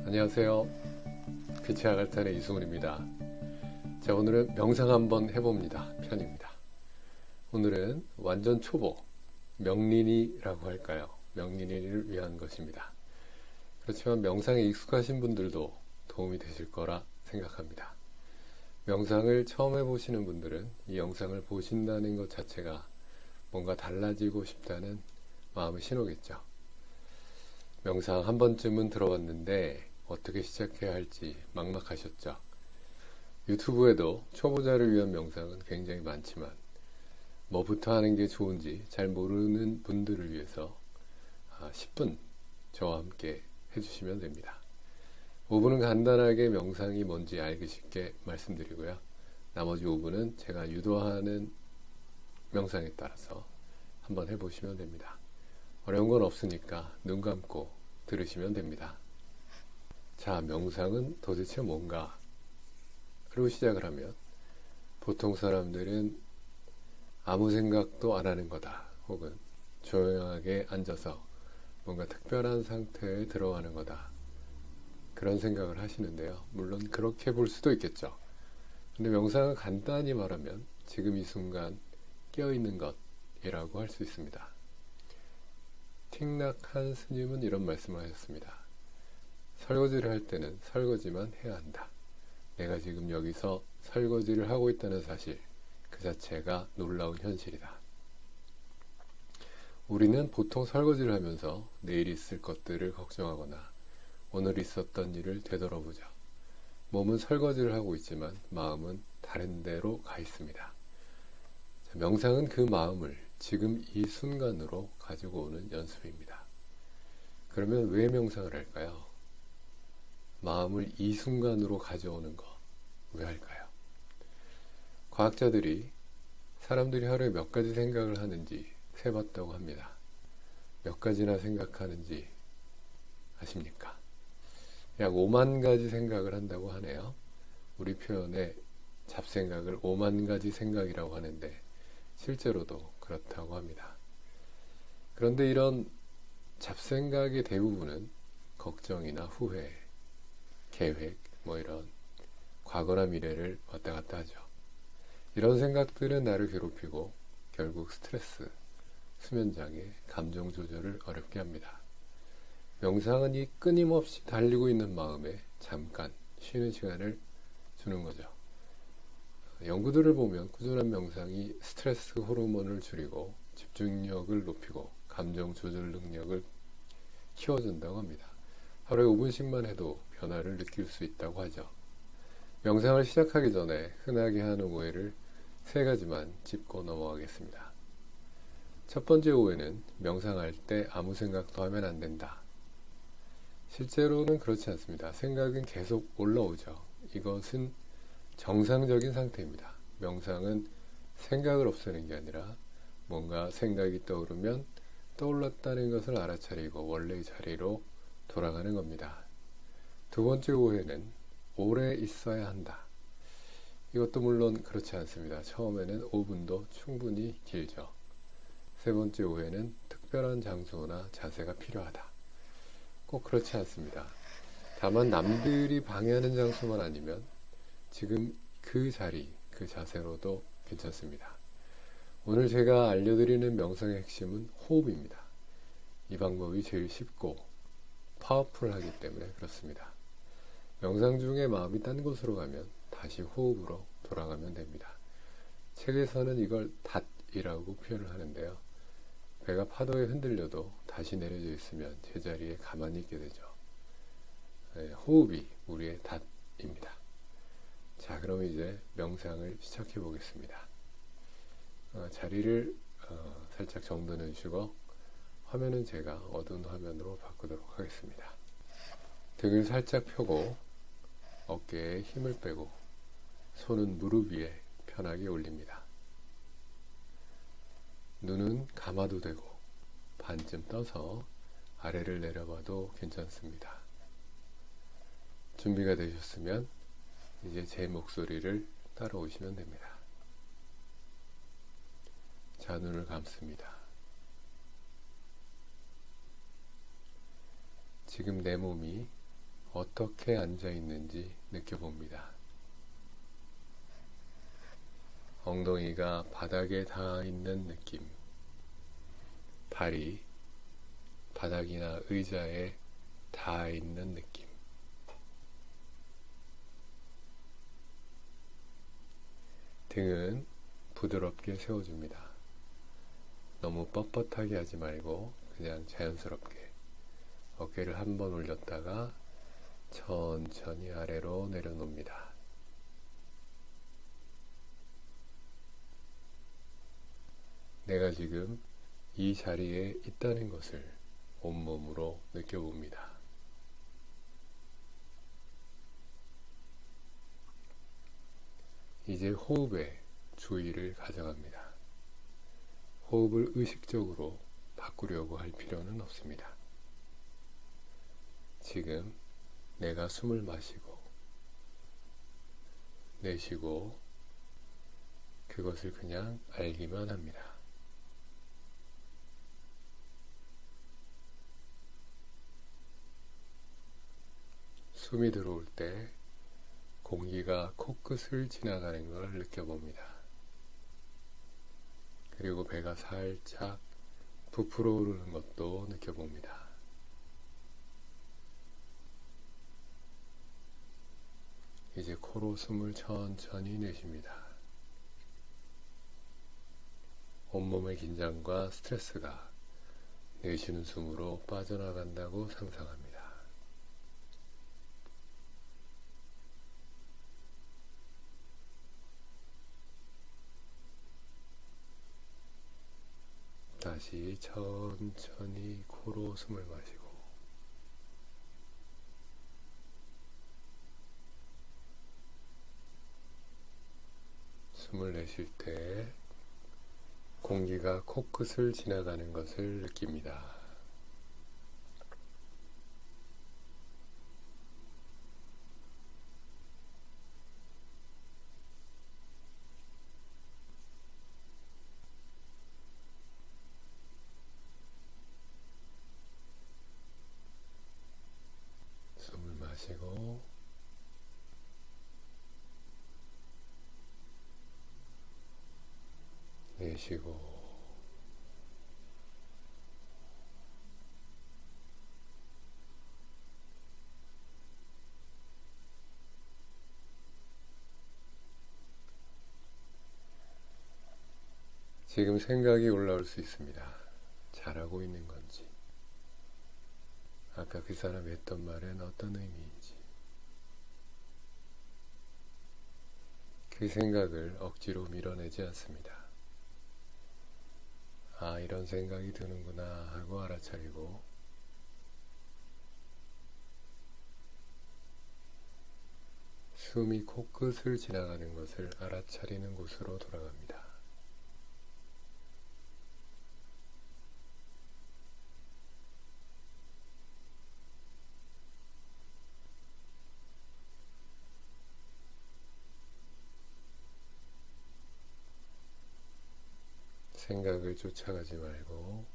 안녕하세요. 빛의 아갈탄의 이승훈입니다. 자, 오늘은 명상 한번 해봅니다. 편입니다. 오늘은 완전 초보, 명린이라고 할까요? 명린이를 위한 것입니다. 그렇지만 명상에 익숙하신 분들도 도움이 되실 거라 생각합니다. 명상을 처음 해보시는 분들은 이 영상을 보신다는 것 자체가 뭔가 달라지고 싶다는 마음의 신호겠죠. 명상 한 번쯤은 들어봤는데 어떻게 시작해야 할지 막막하셨죠. 유튜브에도 초보자를 위한 명상은 굉장히 많지만 뭐부터 하는 게 좋은지 잘 모르는 분들을 위해서 10분 저와 함께 해주시면 됩니다. 5분은 간단하게 명상이 뭔지 알기 쉽게 말씀드리고요. 나머지 5분은 제가 유도하는 명상에 따라서 한번 해보시면 됩니다. 어려운 건 없으니까 눈 감고 들으시면 됩니다. 자, 명상은 도대체 뭔가? 그리고 시작을 하면 보통 사람들은 아무 생각도 안 하는 거다. 혹은 조용하게 앉아서 뭔가 특별한 상태에 들어가는 거다. 그런 생각을 하시는데요. 물론 그렇게 볼 수도 있겠죠. 근데 명상은 간단히 말하면 지금 이 순간 깨어있는 것이라고 할 수 있습니다. 틱낙한 스님은 이런 말씀을 하셨습니다. 설거지를 할 때는 설거지만 해야 한다. 내가 지금 여기서 설거지를 하고 있다는 사실, 그 자체가 놀라운 현실이다. 우리는 보통 설거지를 하면서 내일 있을 것들을 걱정하거나 오늘 있었던 일을 되돌아보죠. 몸은 설거지를 하고 있지만 마음은 다른 데로 가 있습니다. 명상은 그 마음을 지금 이 순간으로 가지고 오는 연습입니다. 그러면 왜 명상을 할까요? 마음을 이 순간으로 가져오는 거 왜 할까요? 과학자들이 사람들이 하루에 몇 가지 생각을 하는지 세봤다고 합니다. 몇 가지나 생각하는지 아십니까? 약 5만 가지 생각을 한다고 하네요. 우리 표현에 잡생각을 5만 가지 생각이라고 하는데 실제로도 그렇다고 합니다. 그런데 이런 잡생각의 대부분은 걱정이나 후회, 계획, 이런 과거나 미래를 왔다 갔다 하죠. 이런 생각들은 나를 괴롭히고 결국 스트레스, 수면장애, 감정 조절을 어렵게 합니다. 명상은 이 끊임없이 달리고 있는 마음에 잠깐 쉬는 시간을 주는 거죠. 연구들을 보면 꾸준한 명상이 스트레스 호르몬을 줄이고 집중력을 높이고 감정 조절 능력을 키워준다고 합니다. 하루에 5분씩만 해도 변화를 느낄 수 있다고 하죠. 명상을 시작하기 전에 흔하게 하는 오해를 3가지만 짚고 넘어가겠습니다. 첫 번째 오해는 명상할 때 아무 생각도 하면 안 된다. 실제로는 그렇지 않습니다. 생각은 계속 올라오죠. 이것은 정상적인 상태입니다. 명상은 생각을 없애는 게 아니라 뭔가 생각이 떠오르면 떠올랐다는 것을 알아차리고 원래의 자리로 돌아가는 겁니다. 두 번째 오해는 오래 있어야 한다. 이것도 물론 그렇지 않습니다. 처음에는 5분도 충분히 길죠. 세 번째 오해는 특별한 장소나 자세가 필요하다. 꼭 그렇지 않습니다. 다만 남들이 방해하는 장소만 아니면 지금 그 자리, 그 자세로도 괜찮습니다. 오늘 제가 알려드리는 명상의 핵심은 호흡입니다. 이 방법이 제일 쉽고 파워풀하기 때문에 그렇습니다. 명상 중에 마음이 딴 곳으로 가면 다시 호흡으로 돌아가면 됩니다. 책에서는 이걸 닷이라고 표현을 하는데요. 배가 파도에 흔들려도 다시 내려져 있으면 제자리에 가만히 있게 되죠. 호흡이 우리의 닷입니다. 자, 그럼 이제 명상을 시작해 보겠습니다. 자리를 살짝 정돈해 주시고 화면은 제가 어두운 화면으로 바꾸도록 하겠습니다. 등을 살짝 펴고 어깨에 힘을 빼고 손은 무릎 위에 편하게 올립니다. 눈은 감아도 되고 반쯤 떠서 아래를 내려봐도 괜찮습니다. 준비가 되셨으면 이제 제 목소리를 따라오시면 됩니다. 자, 눈을 감습니다. 지금 내 몸이 어떻게 앉아 있는지 느껴봅니다. 엉덩이가 바닥에 닿아 있는 느낌, 발이 바닥이나 의자에 닿아 있는 느낌, 등은 부드럽게 세워줍니다. 너무 뻣뻣하게 하지 말고 그냥 자연스럽게 어깨를 한번 올렸다가 천천히 아래로 내려놓습니다. 내가 지금 이 자리에 있다는 것을 온몸으로 느껴봅니다. 이제 호흡에 주의를 가져갑니다. 호흡을 의식적으로 바꾸려고 할 필요는 없습니다. 지금 내가 숨을 마시고 내쉬고 그것을 그냥 알기만 합니다. 숨이 들어올 때 공기가 코끝을 지나가는 걸 느껴봅니다. 그리고 배가 살짝 부풀어 오르는 것도 느껴봅니다. 이제 코로 숨을 천천히 내쉽니다. 온몸의 긴장과 스트레스가 내쉬는 숨으로 빠져나간다고 상상합니다. 다시 천천히 코로 숨을 마시고 숨을 내쉴 때 공기가 코끝을 지나가는 것을 느낍니다. 숨을 마시고 내쉬고 지금 생각이 올라올 수 있습니다. 잘하고 있는 건지, 아까 그 사람이 했던 말은 어떤 의미인지, 그 생각을 억지로 밀어내지 않습니다. 아, 이런 생각이 드는구나 하고 알아차리고 숨이 코끝을 지나가는 것을 알아차리는 곳으로 돌아갑니다. 생각을 쫓아가지 말고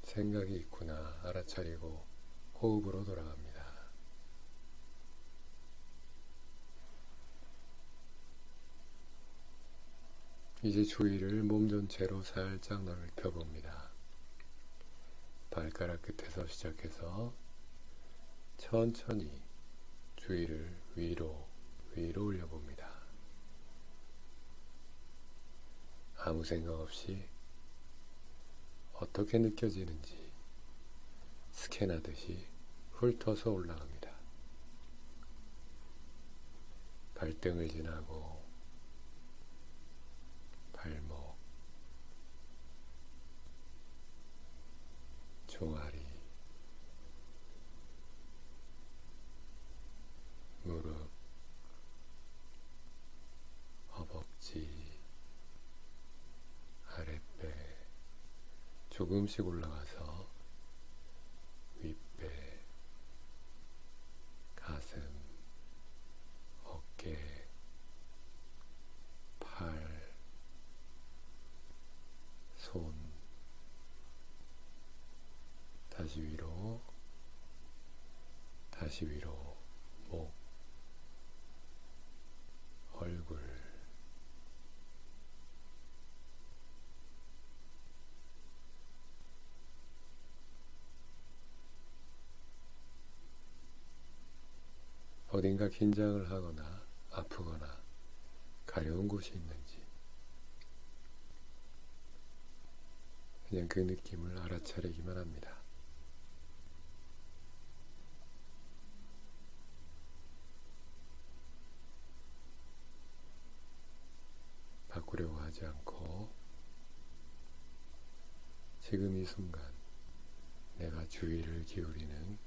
생각이 있구나 알아차리고 호흡으로 돌아갑니다. 이제 주의를 몸 전체로 살짝 넓혀봅니다. 발가락 끝에서 시작해서 천천히 주의를 위로 올려봅니다. 아무 생각 없이 어떻게 느껴지는지 스캔하듯이 훑어서 올라갑니다. 발등을 지나고 발목, 종아리, 무릎, 허벅지, 아랫배, 조금씩 올라가서 윗배, 가슴, 어깨, 팔, 손, 다시 위로, 다시 위로, 목, 얼굴, 어딘가 긴장을 하거나 아프거나 가려운 곳이 있는지 그냥 그 느낌을 알아차리기만 합니다. 바꾸려고 하지 않고 지금 이 순간 내가 주의를 기울이는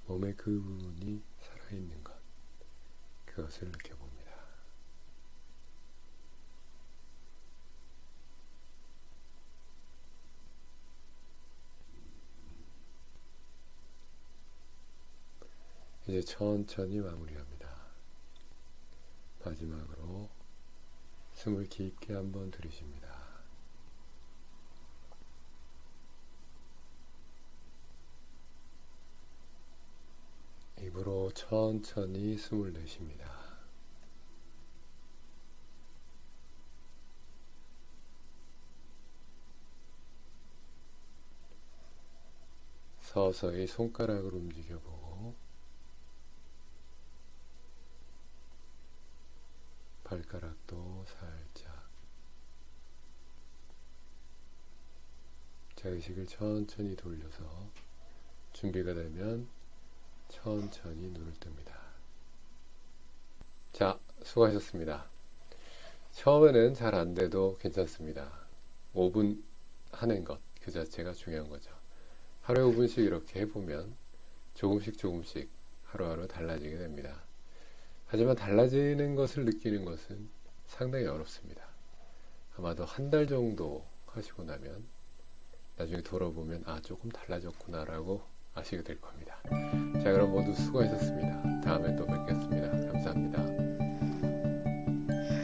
몸의 그 부분이 살아있는 것, 그것을 느껴봅니다. 이제 천천히 마무리합니다. 마지막으로 숨을 깊게 한번 들이쉽니다. 입으로 천천히 숨을 내쉽니다. 서서히 손가락을 움직여보고 발가락도 살짝 자의식을 천천히 돌려서 준비가 되면 천천히 눈을 뜹니다. 자, 수고하셨습니다. 처음에는 잘 안돼도 괜찮습니다. 5분 하는 것 그 자체가 중요한 거죠. 하루에 5분씩 이렇게 해보면 조금씩 하루하루 달라지게 됩니다. 하지만 달라지는 것을 느끼는 것은 상당히 어렵습니다. 아마도 한 달 정도 하시고 나면 나중에 돌아보면 조금 달라졌구나 라고 아시게 될 겁니다. 자, 그럼 모두 수고하셨습니다. 다음에 또 뵙겠습니다.